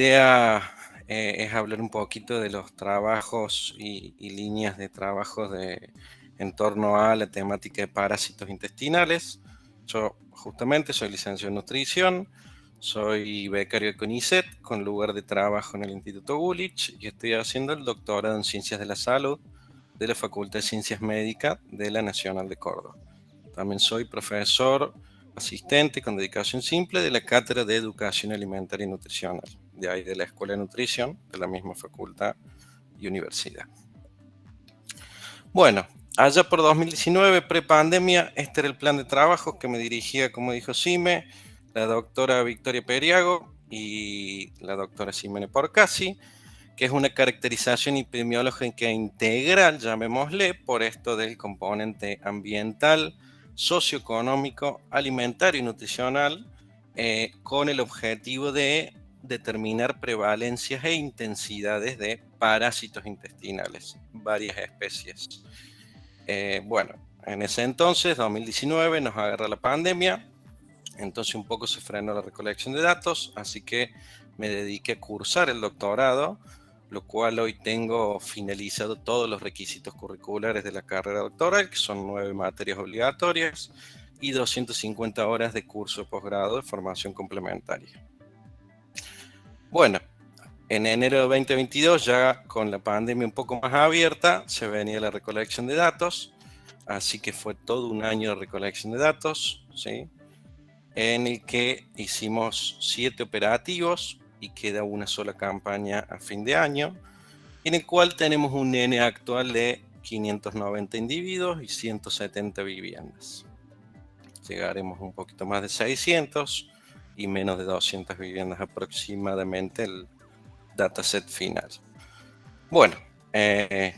idea es hablar un poquito de los trabajos y líneas de trabajo en torno a la temática de parásitos intestinales. Yo justamente soy licenciado en nutrición, soy becario de CONICET con lugar de trabajo en el Instituto Gulich y estoy haciendo el doctorado en Ciencias de la Salud de la Facultad de Ciencias Médicas de la Nacional de Córdoba. También soy profesor asistente con dedicación simple de la Cátedra de Educación Alimentaria y Nutricional, de ahí de la Escuela de Nutrición, de la misma facultad y universidad. Bueno, allá por 2019, prepandemia, este era el plan de trabajo que me dirigía, como dijo Sime, la doctora Victoria Periago y la doctora Ximena Porcasi, que es una caracterización epidemiológica integral, llamémosle, por esto del componente ambiental, socioeconómico, alimentario y nutricional, con el objetivo de determinar prevalencias e intensidades de parásitos intestinales, varias especies. Bueno, en ese entonces, 2019, nos agarra la pandemia, entonces un poco se frenó la recolección de datos, así que me dediqué a cursar el doctorado, lo cual hoy tengo finalizado todos los requisitos curriculares de la carrera doctoral, que son 9 materias obligatorias y 250 horas de curso de posgrado de formación complementaria. Bueno, en enero de 2022, ya con la pandemia un poco más abierta, se venía la recolección de datos, así que fue todo un año de recolección de datos, ¿sí? En el que hicimos 7 operativos y queda una sola campaña a fin de año, en el cual tenemos un N actual de 590 individuos y 170 viviendas. Llegaremos un poquito más de 600 y menos de 200 viviendas aproximadamente el dataset final. Bueno,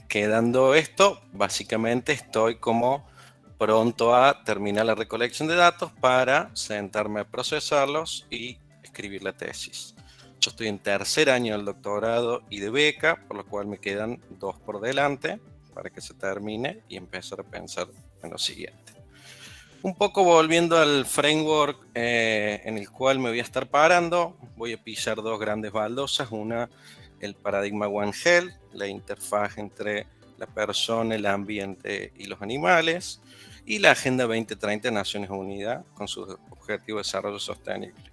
quedando esto, básicamente estoy como pronto a terminar la recolección de datos para sentarme a procesarlos y escribir la tesis. Yo estoy en tercer año del doctorado y de beca, por lo cual me quedan 2 por delante para que se termine y empezar a pensar en lo siguiente. Un poco volviendo al framework en el cual me voy a estar parando, voy a pisar 2 grandes baldosas. Una, el paradigma One Health, la interfaz entre la persona, el ambiente y los animales, y la Agenda 2030 de Naciones Unidas con sus objetivos de desarrollo sostenible.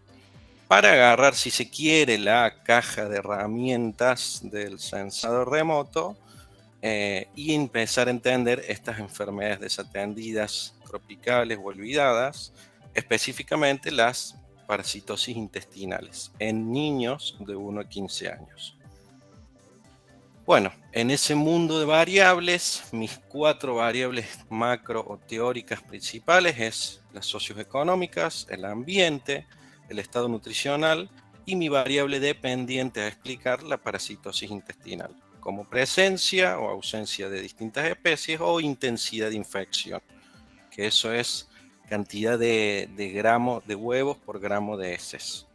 Para agarrar, si se quiere, la caja de herramientas del sensado remoto y empezar a entender estas enfermedades desatendidas, tropicales o olvidadas, específicamente las parasitosis intestinales en niños de 1 a 15 años. Bueno, en ese mundo de variables, mis 4 variables macro o teóricas principales es las socioeconómicas, el ambiente, el estado nutricional y mi variable dependiente a explicar la parasitosis intestinal, como presencia o ausencia de distintas especies o intensidad de infección, que eso es cantidad de gramos de huevos por gramo de heces.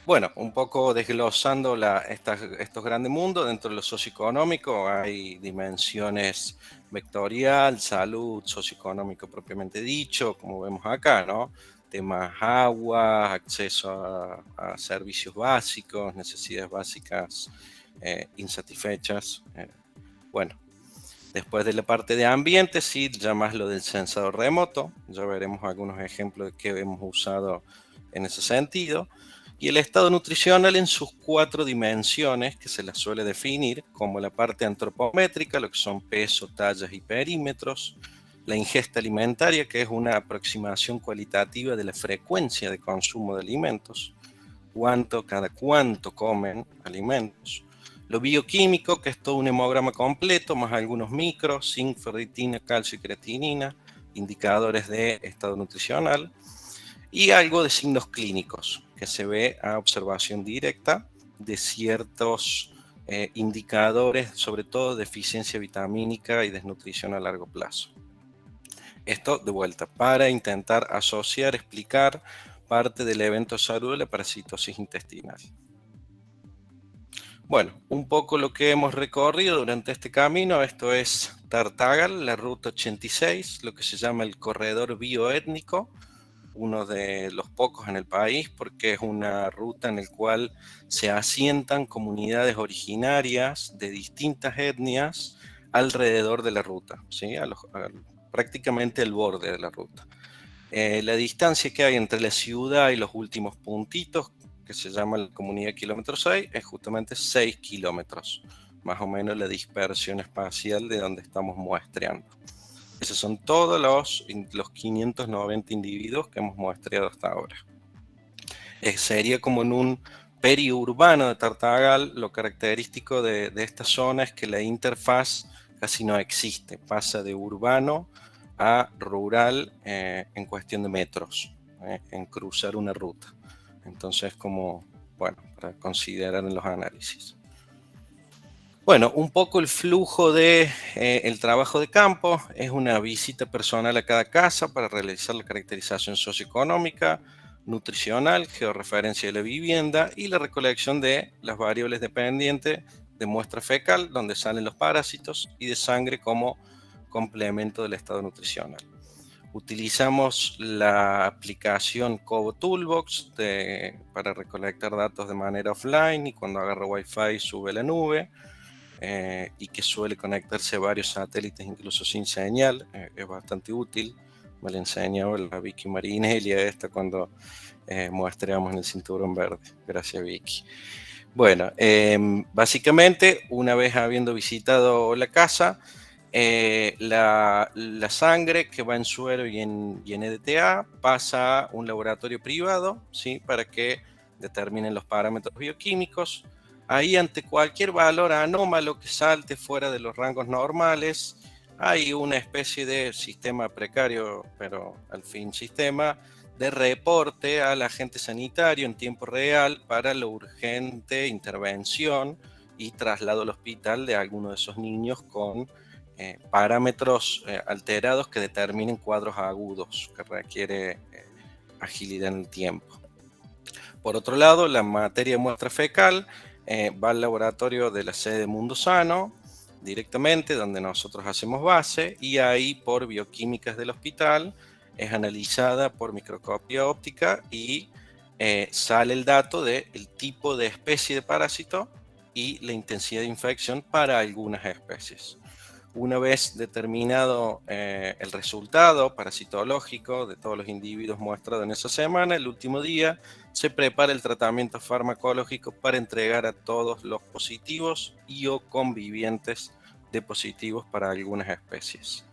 Bueno, un poco desglosando estos grandes mundos, dentro de lo socioeconómico hay dimensiones vectorial, salud, socioeconómico propiamente dicho, como vemos acá, ¿no? Temas agua, acceso a servicios básicos, necesidades básicas insatisfechas. Bueno, después de la parte de ambiente, sí, ya más lo del sensador remoto, ya veremos algunos ejemplos de que hemos usado en ese sentido. Y el estado nutricional en sus 4 dimensiones, que se las suele definir como la parte antropométrica, lo que son peso, tallas y perímetros, la ingesta alimentaria, que es una aproximación cualitativa de la frecuencia de consumo de alimentos, cada cuánto comen alimentos, lo bioquímico, que es todo un hemograma completo, más algunos micros, zinc, ferritina, calcio y creatinina, indicadores de estado nutricional, y algo de signos clínicos, que se ve a observación directa de ciertos indicadores, sobre todo deficiencia vitamínica y desnutrición a largo plazo. Esto, de vuelta, para intentar asociar, explicar parte del evento de salud de la parasitosis intestinal. Bueno, un poco lo que hemos recorrido durante este camino, esto es Tartagal, la ruta 86, lo que se llama el corredor bioétnico, uno de los pocos en el país, porque es una ruta en la cual se asientan comunidades originarias de distintas etnias alrededor de la ruta, ¿sí? Prácticamente al borde de la ruta. La distancia que hay entre la ciudad y los últimos puntitos, que se llama la comunidad kilómetro 6, es justamente 6 kilómetros, más o menos la dispersión espacial de donde estamos muestreando. Esos son todos los 590 individuos que hemos muestreado hasta ahora. Sería como en un periurbano de Tartagal. Lo característico de esta zona es que la interfaz casi no existe, pasa de urbano a rural en cuestión de metros, en cruzar una ruta. Entonces, como, bueno, para considerar en los análisis. Bueno, un poco el flujo de el trabajo de campo es una visita personal a cada casa para realizar la caracterización socioeconómica, nutricional, georreferencia de la vivienda y la recolección de las variables dependientes de muestra fecal, donde salen los parásitos, y de sangre como complemento del estado nutricional. Utilizamos la aplicación Cobo Toolbox para recolectar datos de manera offline, y cuando agarra Wi-Fi sube a la nube. Y que suele conectarse a varios satélites incluso sin señal. Es bastante útil. Me lo enseñó la Vicky Marinelli esta cuando muestreamos en el cinturón verde. Gracias, Vicky. Bueno, básicamente, una vez habiendo visitado la casa, la sangre que va en suero y en EDTA pasa a un laboratorio privado, ¿sí? Para que determinen los parámetros bioquímicos. Ahí, ante cualquier valor anómalo que salte fuera de los rangos normales, hay una especie de sistema precario, pero al fin sistema, de reporte al agente sanitario en tiempo real para la urgente intervención y traslado al hospital de alguno de esos niños con parámetros alterados que determinen cuadros agudos que requiere agilidad en el tiempo. Por otro lado, la materia de muestra fecal va al laboratorio de la sede de Mundo Sano directamente, donde nosotros hacemos base, y ahí por bioquímicas del hospital es analizada por microscopía óptica y sale el dato del tipo de especie de parásito y la intensidad de infección para algunas especies. Una vez determinado el resultado parasitológico de todos los individuos muestrados en esa semana, el último día se prepara el tratamiento farmacológico para entregar a todos los positivos y o convivientes de positivos para algunas especies.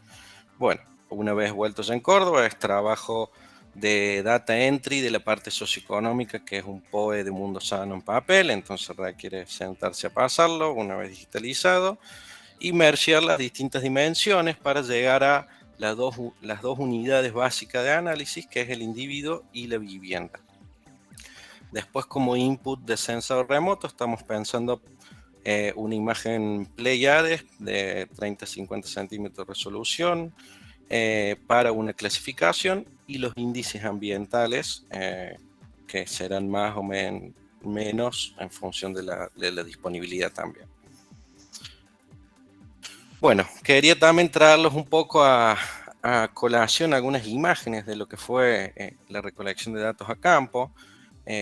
Bueno, una vez vueltos en Córdoba, es trabajo de data entry de la parte socioeconómica, que es un POE de Mundo Sano en papel, entonces requiere sentarse a pasarlo una vez digitalizado y mergear las distintas dimensiones para llegar a las dos unidades básicas de análisis, que es el individuo y la vivienda. Después, como input de sensor remoto, estamos pensando una imagen Pleiades de 30-50 centímetros de resolución para una clasificación, y los índices ambientales que serán más o menos en función de la disponibilidad también. Bueno, quería también traerlos un poco a colación algunas imágenes de lo que fue la recolección de datos a campo,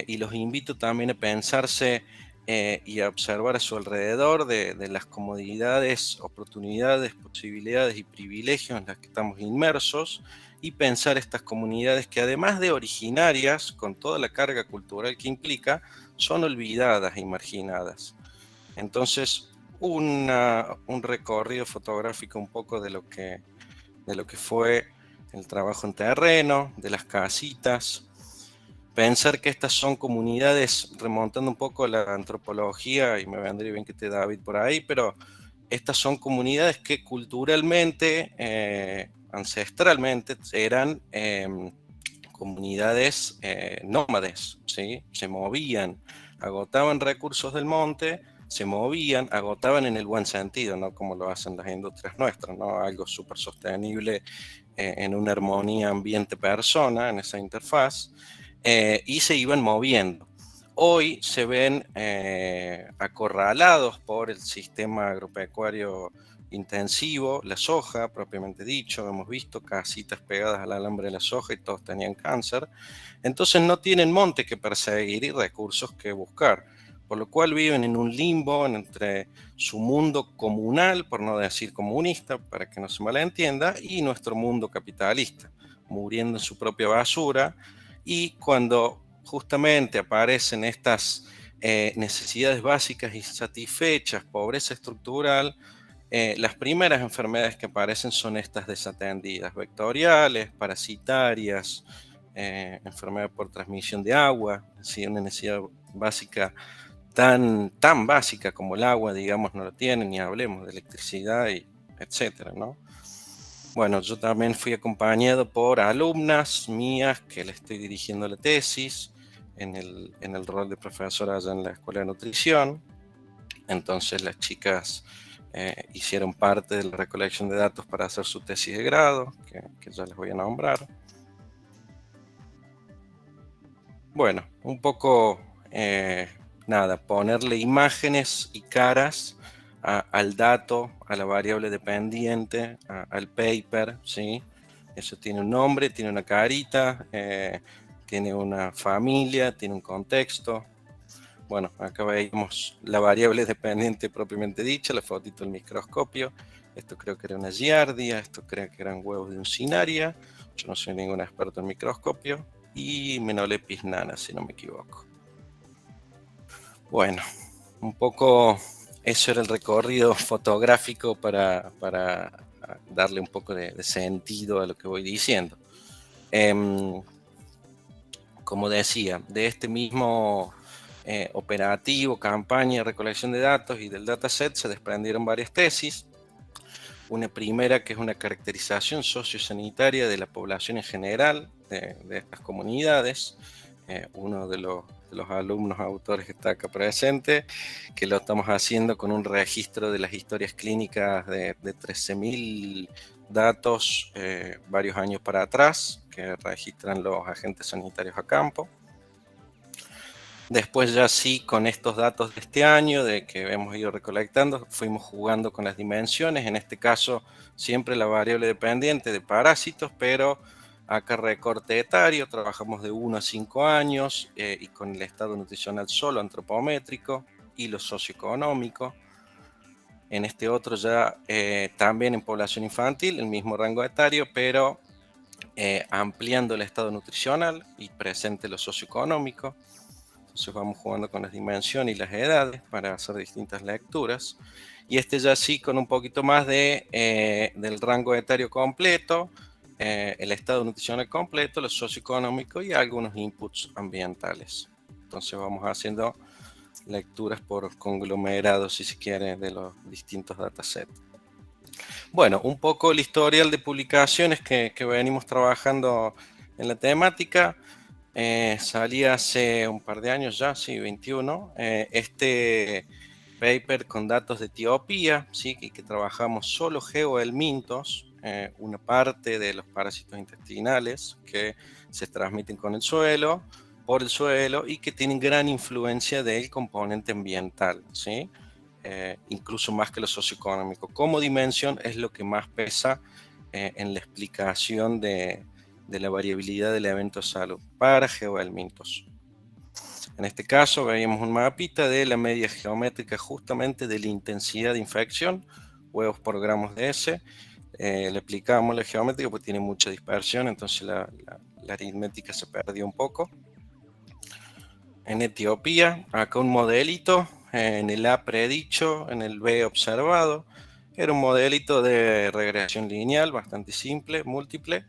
y los invito también a pensarse y a observar a su alrededor de las comodidades, oportunidades, posibilidades y privilegios en las que estamos inmersos, y pensar estas comunidades que, además de originarias, con toda la carga cultural que implica, son olvidadas e marginadas. Entonces, un recorrido fotográfico un poco de lo que fue el trabajo en terreno, de las casitas. Pensar que estas son comunidades, remontando un poco a la antropología, y me vendría bien que esté David por ahí, pero estas son comunidades que culturalmente, ancestralmente, eran comunidades nómades, ¿sí? Se movían, agotaban recursos del monte, se movían, agotaban en el buen sentido, no como lo hacen las industrias nuestras, ¿no? Algo súper sostenible en una armonía ambiente-persona, en esa interfaz, y se iban moviendo. Hoy se ven acorralados por el sistema agropecuario intensivo, la soja, propiamente dicho, hemos visto casitas pegadas al alambre de la soja y todos tenían cáncer. Entonces no tienen monte que perseguir y recursos que buscar, por lo cual viven en un limbo entre su mundo comunal, por no decir comunista, para que no se malentienda, y nuestro mundo capitalista, muriendo en su propia basura. Y cuando justamente aparecen estas necesidades básicas insatisfechas, pobreza estructural, las primeras enfermedades que aparecen son estas desatendidas, vectoriales, parasitarias, enfermedad por transmisión de agua, ¿sí? Una necesidad básica tan básica como el agua, digamos, no lo tienen, ni hablemos de electricidad, y etcétera, ¿no? Bueno, yo también fui acompañado por alumnas mías que le estoy dirigiendo la tesis en el rol de profesora allá en la Escuela de Nutrición. Entonces las chicas hicieron parte de la recolección de datos para hacer su tesis de grado, que ya les voy a nombrar. Bueno, un poco, nada, ponerle imágenes y caras al dato, a la variable dependiente, al paper, ¿sí? Eso tiene un nombre, tiene una carita, tiene una familia, tiene un contexto. Bueno, acá veíamos la variable dependiente propiamente dicha, la fotito del microscopio. Esto creo que era una giardia, esto creo que eran huevos de uncinaria. Yo no soy ningún experto en microscopio. Y Menolepis nana, si no me equivoco. Bueno, un poco eso era el recorrido fotográfico para darle un poco de sentido a lo que voy diciendo. Como decía, de este mismo operativo, campaña de recolección de datos y del dataset se desprendieron varias tesis. Una primera que es una caracterización sociosanitaria de la población en general de estas comunidades. Uno de los alumnos autores que está acá presente, que lo estamos haciendo con un registro de las historias clínicas de 13.000 datos varios años para atrás, que registran los agentes sanitarios a campo. Después ya sí, con estos datos de este año, de que hemos ido recolectando, fuimos jugando con las dimensiones, en este caso siempre la variable dependiente de parásitos, pero acá recorte etario, trabajamos de 1 a 5 años y con el estado nutricional solo antropométrico y lo socioeconómico. En este otro ya también en población infantil, el mismo rango etario, pero ampliando el estado nutricional y presente lo socioeconómico. Entonces vamos jugando con las dimensiones y las edades para hacer distintas lecturas. Y este ya sí con un poquito más del rango etario completo, el estado nutricional completo, lo socioeconómico y algunos inputs ambientales. Entonces vamos haciendo lecturas por conglomerados, si se quiere, de los distintos datasets. Bueno, un poco el historial de publicaciones que venimos trabajando en la temática. Salía hace un par de años ya, sí, 21, este paper con datos de Etiopía, ¿sí? que trabajamos solo geohelmintos, una parte de los parásitos intestinales que se transmiten con el suelo, por el suelo y que tienen gran influencia del componente ambiental, ¿sí? Incluso más que lo socioeconómico. Como dimensión es lo que más pesa en la explicación de la variabilidad del evento de salud para geohelmintos. En este caso veíamos un mapita de la media geométrica justamente de la intensidad de infección, huevos por gramos de S. Le aplicamos la geométrica porque tiene mucha dispersión, entonces la aritmética se perdió un poco. En Etiopía, acá un modelito, en el A predicho, en el B observado. Era un modelito de regresión lineal bastante simple, múltiple,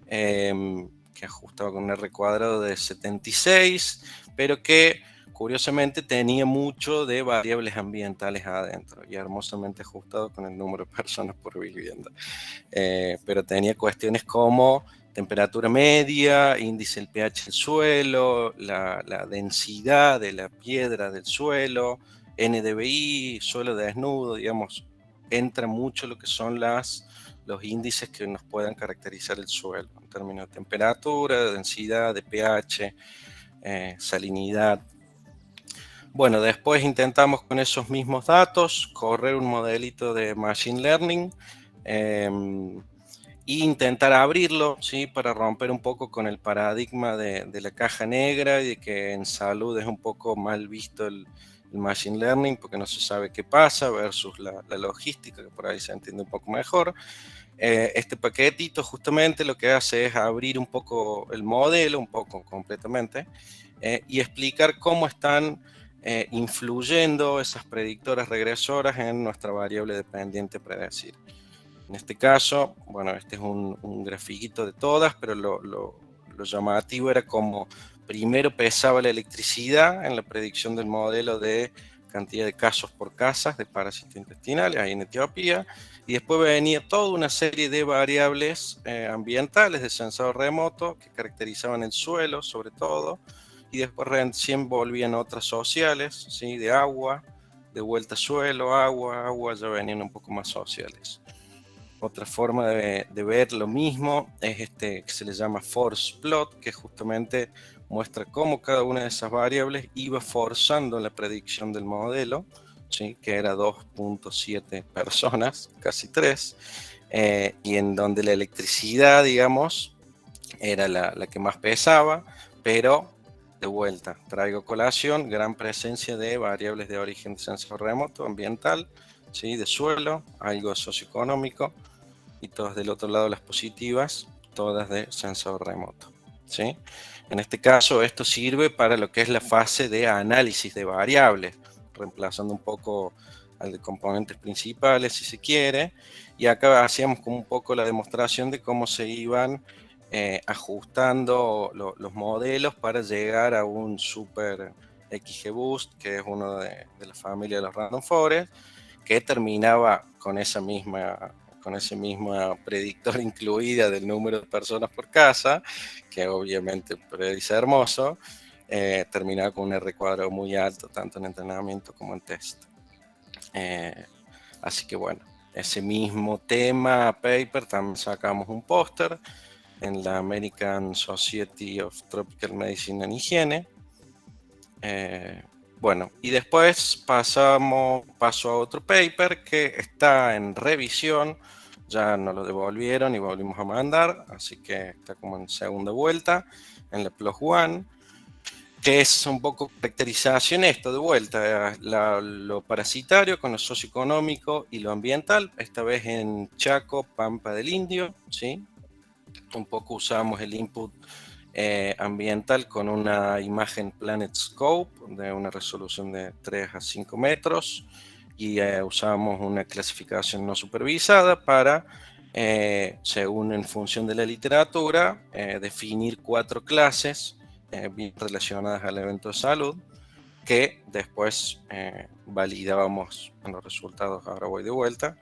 que ajustaba con un R cuadrado de 76, pero que curiosamente tenía mucho de variables ambientales adentro y hermosamente ajustado con el número de personas por vivienda. Pero tenía cuestiones como temperatura media, índice del pH del suelo, la densidad de la piedra del suelo, NDVI, suelo desnudo, digamos, entra mucho lo que son los índices que nos puedan caracterizar el suelo, en términos de temperatura, de densidad, de pH, salinidad. Bueno, después intentamos con esos mismos datos correr un modelito de Machine Learning e intentar abrirlo, ¿sí? Para romper un poco con el paradigma de la caja negra y de que en salud es un poco mal visto el Machine Learning porque no se sabe qué pasa versus la logística, que por ahí se entiende un poco mejor. Este paquetito justamente lo que hace es abrir un poco el modelo, un poco completamente, y explicar cómo están influyendo esas predictoras regresoras en nuestra variable dependiente predecir. En este caso, bueno, este es un grafiquito de todas, pero lo llamativo era como primero pesaba la electricidad en la predicción del modelo de cantidad de casos por casas de parásitos intestinales ahí en Etiopía, y después venía toda una serie de variables ambientales de sensor remoto que caracterizaban el suelo sobre todo, y después recién volvían otras sociales, ¿sí? De agua, de vuelta suelo, agua, ya venían un poco más sociales. Otra forma de ver lo mismo es este que se le llama force plot, que justamente muestra cómo cada una de esas variables iba forzando la predicción del modelo, ¿sí? Que era 2.7 personas, casi 3, y en donde la electricidad, digamos, era la que más pesaba, pero de vuelta, traigo colación, gran presencia de variables de origen de sensor remoto, ambiental, ¿sí? De suelo, algo socioeconómico, y todas del otro lado las positivas, todas de sensor remoto, ¿sí? En este caso esto sirve para lo que es la fase de análisis de variables, reemplazando un poco al de componentes principales si se quiere, y acá hacíamos como un poco la demostración de cómo se iban ajustando los modelos para llegar a un super XGBoost, que es uno de la familia de los Random Forest, que terminaba con ese mismo predictor incluida del número de personas por casa, que obviamente predice hermoso, terminaba con un R cuadrado muy alto, tanto en entrenamiento como en test. Así que bueno, ese mismo tema, paper, también sacamos un póster en la American Society of Tropical Medicine and Hygiene. Bueno, y después paso a otro paper que está en revisión, ya nos lo devolvieron y volvimos a mandar, así que está como en segunda vuelta, en la Plus One, que es un poco caracterización esto de vuelta, lo parasitario con lo socioeconómico y lo ambiental, esta vez en Chaco, Pampa del Indio, ¿sí? Un poco usamos el input ambiental con una imagen PlanetScope de una resolución de 3 a 5 metros y usamos una clasificación no supervisada para, según en función de la literatura, definir 4 clases bien relacionadas al evento de salud que después validábamos en los resultados, ahora voy de vuelta,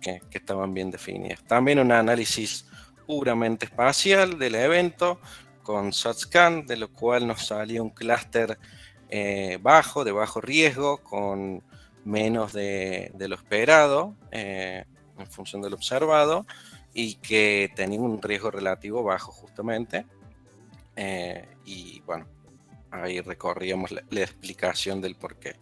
que estaban bien definidas. También un análisis puramente espacial del evento con SAT-SCAN, de lo cual nos salía un clúster de bajo riesgo, con menos de lo esperado en función de lo observado, y que tenía un riesgo relativo bajo justamente. Y bueno, ahí recorríamos la explicación del porqué.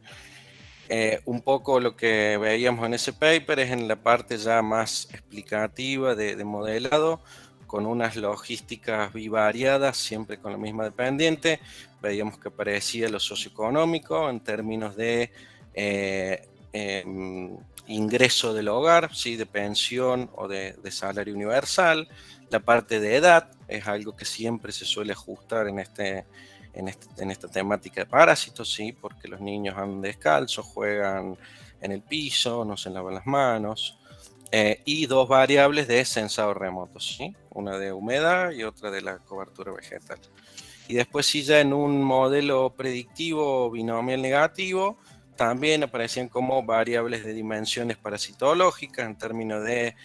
Un poco lo que veíamos en ese paper es en la parte ya más explicativa de modelado, con unas logísticas bivariadas, siempre con la misma dependiente. Veíamos que aparecía lo socioeconómico en términos de ingreso del hogar, ¿sí? De pensión o de salario universal. La parte de edad es algo que siempre se suele ajustar en esta temática de parásitos, ¿sí? Porque los niños andan descalzos, juegan en el piso, no se lavan las manos, y 2 variables de sensado remoto, ¿sí? Una de humedad y otra de la cobertura vegetal. Y después sí, ya en un modelo predictivo binomial negativo, también aparecían como variables de dimensiones parasitológicas en términos de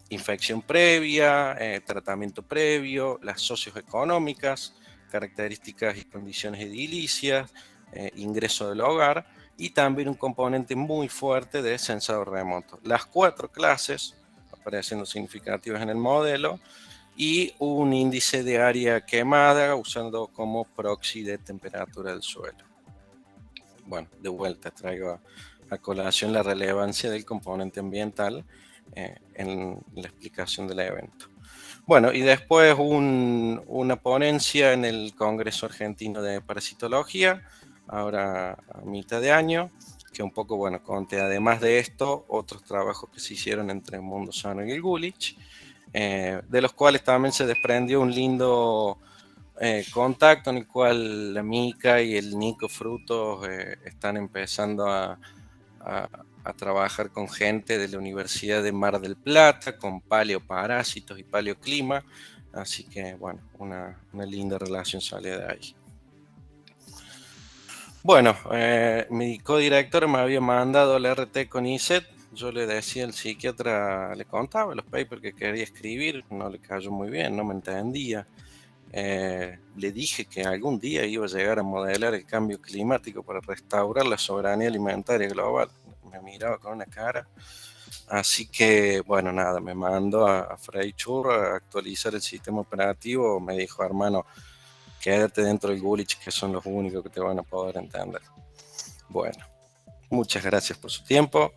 infección previa, tratamiento previo, las socioeconómicas, características y condiciones edilicias, ingreso del hogar, y también un componente muy fuerte de sensado remoto. Las 4 clases apareciendo significativas en el modelo, y un índice de área quemada usando como proxy de temperatura del suelo. bueno, de vuelta traigo a colación la relevancia del componente ambiental en la explicación del evento. Bueno, y después una ponencia en el Congreso Argentino de Parasitología, ahora a mitad de año, que un poco, bueno, conté además de esto, otros trabajos que se hicieron entre Mundo Sano y el Gulich, de los cuales también se desprendió un lindo contacto en el cual la Mica y el Nico Frutos están empezando a trabajar con gente de la Universidad de Mar del Plata, con paleoparásitos y paleoclima, así que bueno, una linda relación sale de ahí. Bueno, mi codirector me había mandado el RT con ISET, yo le decía al psiquiatra, le contaba los papers que quería escribir, no le cayó muy bien, no me entendía. Le dije que algún día iba a llegar a modelar el cambio climático para restaurar la soberanía alimentaria global. Me miraba con una cara. Así que, bueno, nada, me mandó a Frei Churro a actualizar el sistema operativo. Me dijo, hermano, quédate dentro del Gulich, que son los únicos que te van a poder entender. Bueno, muchas gracias por su tiempo.